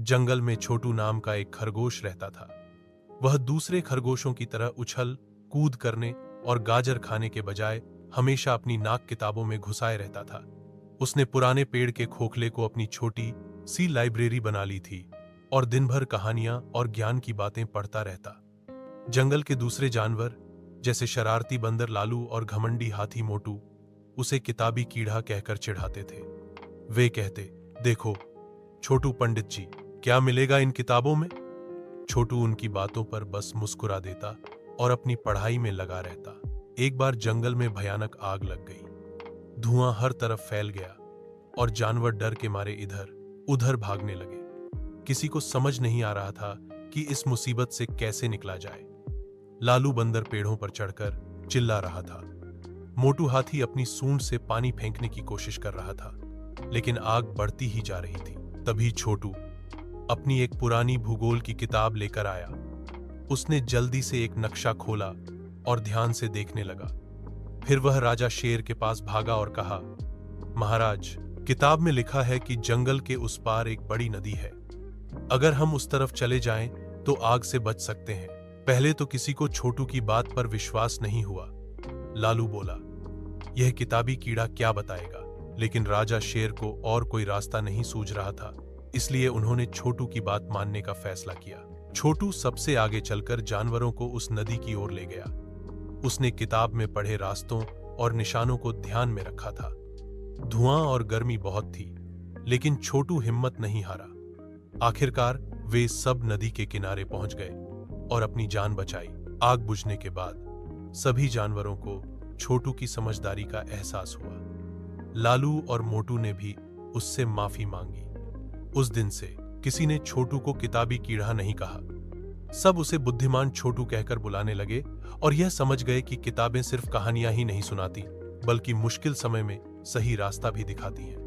जंगल में छोटू नाम का एक खरगोश रहता था। वह दूसरे खरगोशों की तरह उछल कूद करने और गाजर खाने के बजाय हमेशा अपनी नाक किताबों में घुसाए रहता था। उसने पुराने पेड़ के खोखले को अपनी छोटी सी लाइब्रेरी बना ली थी और दिन भर कहानियां और ज्ञान की बातें पढ़ता रहता। जंगल के दूसरे जानवर जैसे शरारती बंदर लालू और घमंडी हाथी मोटू उसे किताबी कीड़ा कहकर चिढ़ाते थे। वे कहते, देखो छोटू पंडित जी, क्या मिलेगा इन किताबों में? छोटू उनकी बातों पर बस मुस्कुरा देता और अपनी पढ़ाई में लगा रहता। एक बार जंगल में भयानक आग लग गई। धुआं हर तरफ फैल गया और जानवर डर के मारे इधर उधर भागने लगे। किसी को समझ नहीं आ रहा था कि इस मुसीबत से कैसे निकला जाए। लालू बंदर पेड़ों पर चढ़कर चिल्ला रहा था। मोटू हाथी अपनी सूंड से पानी फेंकने की कोशिश कर रहा था, लेकिन आग बढ़ती ही जा रही थी। तभी छोटू अपनी एक पुरानी भूगोल की किताब लेकर आया। उसने जल्दी से एक नक्शा खोला और ध्यान से देखने लगा। फिर वह राजा शेर के पास भागा और कहा, महाराज, किताब में लिखा है कि जंगल के उस पार एक बड़ी नदी है। अगर हम उस तरफ चले जाएं तो आग से बच सकते हैं। पहले तो किसी को छोटू की बात पर विश्वास नहीं हुआ। लालू बोला, यह किताबी कीड़ा क्या बताएगा? लेकिन राजा शेर को और कोई रास्ता नहीं सूझ रहा था, इसलिए उन्होंने छोटू की बात मानने का फैसला किया। छोटू सबसे आगे चलकर जानवरों को उस नदी की ओर ले गया। उसने किताब में पढ़े रास्तों और निशानों को ध्यान में रखा था। धुआं और गर्मी बहुत थी, लेकिन छोटू हिम्मत नहीं हारा। आखिरकार वे सब नदी के किनारे पहुंच गए और अपनी जान बचाई। आग बुझने के बाद सभी जानवरों को छोटू की समझदारी का एहसास हुआ। लालू और मोटू ने भी उससे माफी मांगी। उस दिन से किसी ने छोटू को किताबी कीड़ा नहीं कहा। सब उसे बुद्धिमान छोटू कहकर बुलाने लगे और यह समझ गए कि किताबें सिर्फ कहानियां ही नहीं सुनाती, बल्कि मुश्किल समय में सही रास्ता भी दिखाती हैं।